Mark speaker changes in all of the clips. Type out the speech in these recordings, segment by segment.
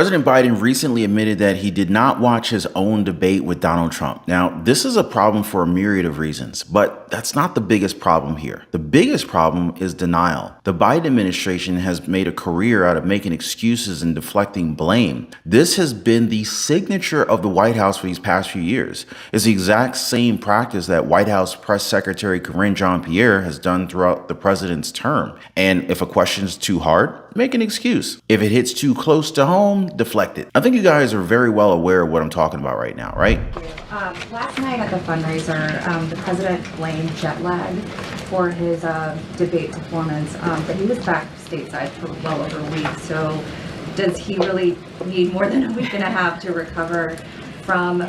Speaker 1: President Biden recently admitted that he did not watch his own debate with Donald Trump. Now, this is a problem for a myriad of reasons, but that's not the biggest problem here. The biggest problem is denial. The Biden administration has made a career out of making excuses and deflecting blame. This has been the signature of the White House for these past few years. It's the exact same practice that White House Press Secretary Karine Jean-Pierre has done throughout the president's term. And if a question is too hard, make an excuse. If it hits too close to home, deflect it. I think you guys are very well aware of what I'm talking about right now, right?
Speaker 2: Last night at the fundraiser, the president blamed jet lag for his debate performance, but he was back stateside for well over a week. So does he really need more than a week and a half to recover from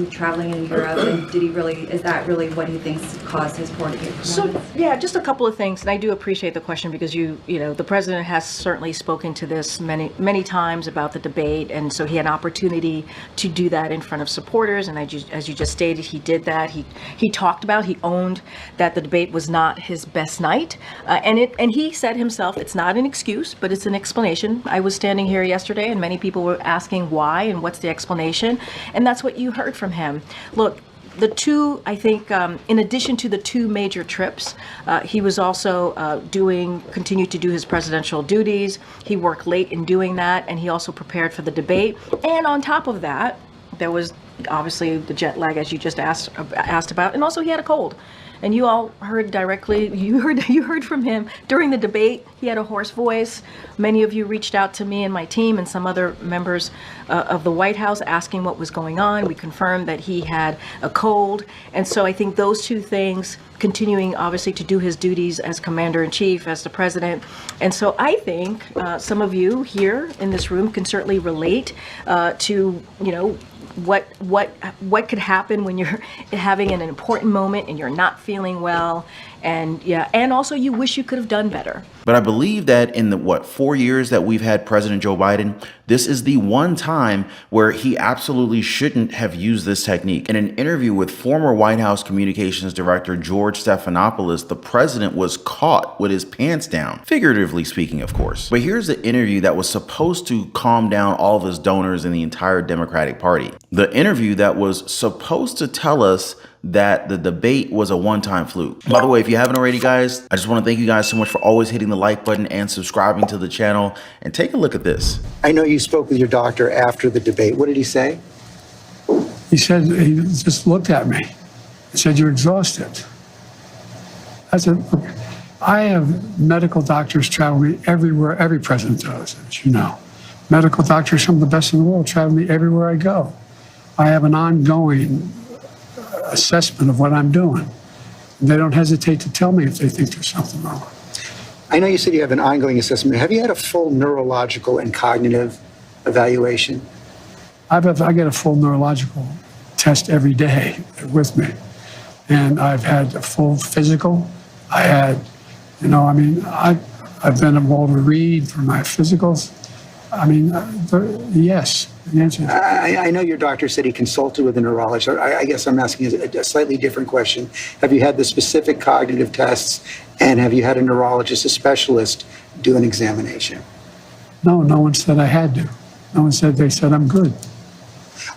Speaker 2: traveling in Europe, and is that really what he thinks caused his poor debate performance?
Speaker 3: So yeah, just a couple of things, and I do appreciate the question because you know the president has certainly spoken to this many times about the debate, and so he had an opportunity to do that in front of supporters, and as you just stated, he did that. He talked about, he owned that the debate was not his best night, and he said himself, it's not an excuse, but it's an explanation. I was standing here yesterday, and many people were asking why and what's the explanation. And that's what you heard from him. Look, the two, I think, in addition to the two major trips, he was also continued to do his presidential duties. He worked late in doing that, and he also prepared for the debate. And on top of that, there was obviously the jet lag, as you just asked about, and also he had a cold. And you all heard directly, you heard from him during the debate. He had a hoarse voice. Many of you reached out to me and my team and some other members of the White House asking what was going on. We confirmed that he had a cold. And so I think those two things, continuing obviously to do his duties as commander-in-chief, as the president. And so I think some of you here in this room can certainly relate to, you know, what could happen when you're having an important moment and you're not feeling well, and also you wish you could have done better.
Speaker 1: But I believe that in the 4 years that we've had President Joe Biden, this is the one time where he absolutely shouldn't have used this technique. In an interview with former White House Communications Director George Stephanopoulos, the president was caught with his pants down, figuratively speaking, of course. But here's the interview that was supposed to calm down all of his donors in the entire Democratic Party. The interview that was supposed to tell us that the debate was a one-time fluke. By the way, if you haven't already, guys, I just want to thank you guys so much for always hitting the like button and subscribing to the channel. And take a look at this.
Speaker 4: I know you spoke with your doctor after the debate. What did he say?
Speaker 5: He said, he just looked at me and said, "You're exhausted." I said, I have medical doctors travel me everywhere, every president does, as you know. Medical doctors, some of the best in the world, travel me everywhere I go. I have an ongoing assessment of what I'm doing. They don't hesitate to tell me if they think there's something wrong.
Speaker 4: I know you said you have an ongoing assessment. Have you had a full neurological and cognitive evaluation?
Speaker 5: I get a full neurological test every day with me. And I've had a full physical. I had, you know, I mean, I've been at Walter Reed for my physicals. I mean, yes, the answer is.
Speaker 4: I know your doctor said he consulted with a neurologist. I guess I'm asking a slightly different question. Have you had the specific cognitive tests, and have you had a neurologist, a specialist, do an examination?
Speaker 5: No one said I had to. No one said, they said I'm good.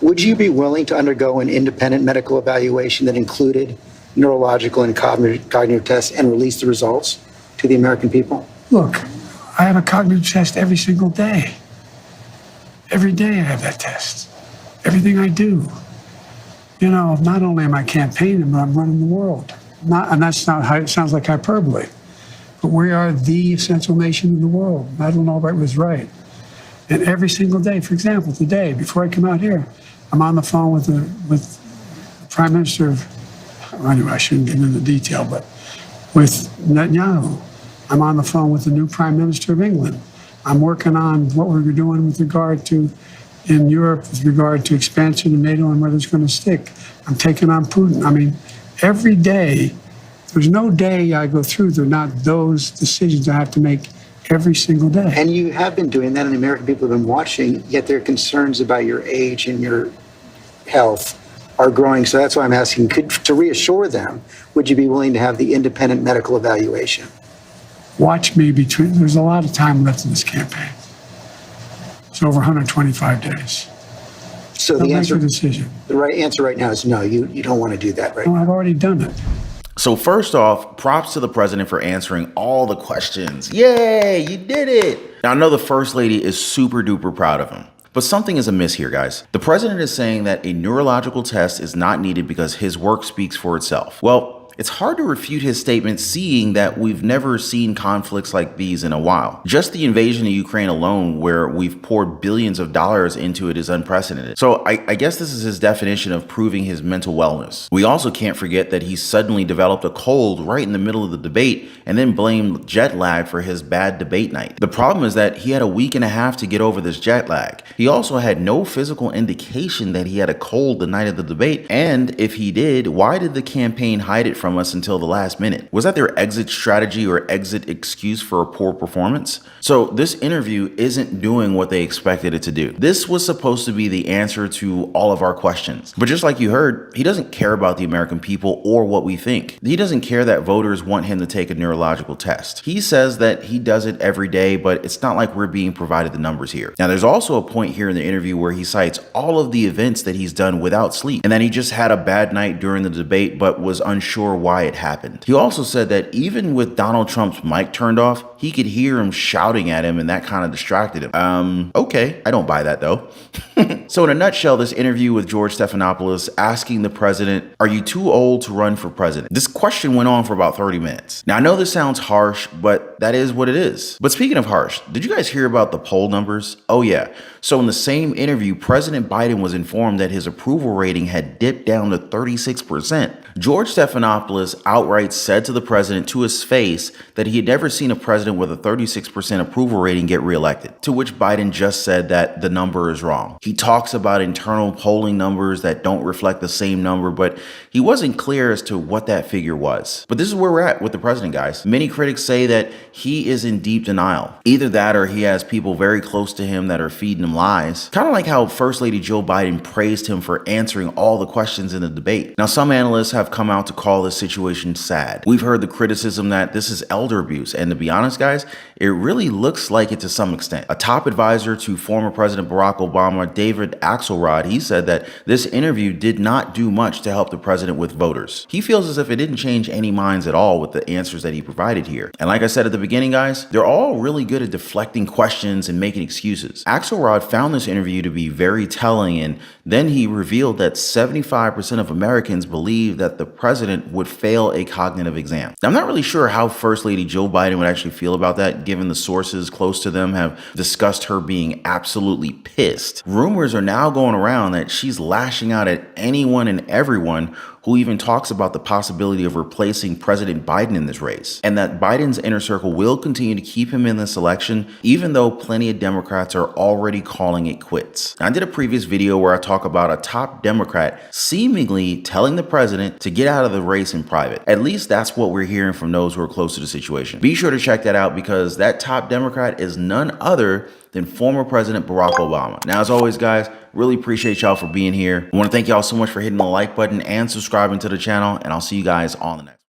Speaker 4: Would you be willing to undergo an independent medical evaluation that included neurological and cognitive tests and release the results to the American people?
Speaker 5: Look, I have a cognitive test every single day. Every day I have that test. Everything I do. You know, not only am I campaigning, but I'm running the world. And that's not how it sounds like hyperbole. But we are the essential nation in the world. Madeleine Albright was right. And every single day, for example, today, before I come out here, I'm on the phone with the Prime Minister of, well, anyway, I shouldn't get into detail, but with Netanyahu. I'm on the phone with the new Prime Minister of England. I'm working on what we're doing with regard to, in Europe, with regard to expansion of NATO and whether it's going to stick. I'm taking on Putin. I mean, every day, there's no day I go through that are not those decisions I have to make every single day.
Speaker 4: And you have been doing that, and the American people have been watching, yet their concerns about your age and your health are growing. So that's why I'm asking, to reassure them, would you be willing to have the independent medical evaluation?
Speaker 5: Watch me there's a lot of time left in this campaign. It's over 125 days.
Speaker 4: So
Speaker 5: They'll
Speaker 4: the
Speaker 5: make a
Speaker 4: answer,
Speaker 5: decision.
Speaker 4: the right answer right now is no, you don't want to do that right
Speaker 5: No,
Speaker 4: now.
Speaker 5: I've already done it.
Speaker 1: So first off, props to the president for answering all the questions. Yay, you did it. Now I know the first lady is super duper proud of him. But something is amiss here, guys. The president is saying that a neurological test is not needed because his work speaks for itself. Well, it's hard to refute his statement seeing that we've never seen conflicts like these in a while. Just the invasion of Ukraine alone, where we've poured billions of dollars into it, is unprecedented. So I guess this is his definition of proving his mental wellness. We also can't forget that he suddenly developed a cold right in the middle of the debate and then blamed jet lag for his bad debate night. The problem is that he had a week and a half to get over this jet lag. He also had no physical indication that he had a cold the night of the debate. And if he did, why did the campaign hide it from us until the last minute? Was that their exit strategy or exit excuse for a poor performance? So this interview isn't doing what they expected it to do. This was supposed to be the answer to all of our questions. But just like you heard, he doesn't care about the American people or what we think. He doesn't care that voters want him to take a neurological test. He says that he does it every day, but it's not like we're being provided the numbers here. Now, there's also a point here in the interview where he cites all of the events that he's done without sleep, and that he just had a bad night during the debate but was unsure why it happened. He also said that even with Donald Trump's mic turned off, he could hear him shouting at him and that kind of distracted him. Okay, I don't buy that though. So in a nutshell, this interview with George Stephanopoulos asking the president, are you too old to run for president? This question went on for about 30 minutes. Now I know this sounds harsh, but that is what it is. But speaking of harsh, did you guys hear about the poll numbers? Oh yeah. So in the same interview, President Biden was informed that his approval rating had dipped down to 36%. George Stephanopoulos outright said to the president to his face that he had never seen a president with a 36% approval rating get reelected, to which Biden just said that the number is wrong. He talks about internal polling numbers that don't reflect the same number, but he wasn't clear as to what that figure was. But this is where we're at with the president, guys. Many critics say that he is in deep denial. Either that or he has people very close to him that are feeding him lies. Kind of like how First Lady Joe Biden praised him for answering all the questions in the debate. Now, some analysts have come out to call this situation sad. We've heard the criticism that this is elder abuse, and to be honest, guys, it really looks like it to some extent. A top advisor to former President Barack Obama, David Axelrod, he said that this interview did not do much to help the president with voters. He feels as if it didn't change any minds at all with the answers that he provided here. And like I said at the beginning, guys, they're all really good at deflecting questions and making excuses. Axelrod found this interview to be very telling, and then he revealed that 75% of Americans believe that the president would fail a cognitive exam. Now, I'm not really sure how First Lady Joe Biden would actually feel about that, given the sources close to them have discussed her being absolutely pissed. Rumors are now going around that she's lashing out at anyone and everyone who even talks about the possibility of replacing President Biden in this race, and that Biden's inner circle will continue to keep him in this election, even though plenty of Democrats are already calling it quits. Now, I did a previous video where I talk about a top Democrat seemingly telling the president to get out of the race in private. At least that's what we're hearing from those who are close to the situation. Be sure to check that out because that top Democrat is none other than former President Barack Obama. Now, as always, guys, really appreciate y'all for being here. I want to thank y'all so much for hitting the like button and subscribing to the channel, and I'll see you guys on the next one.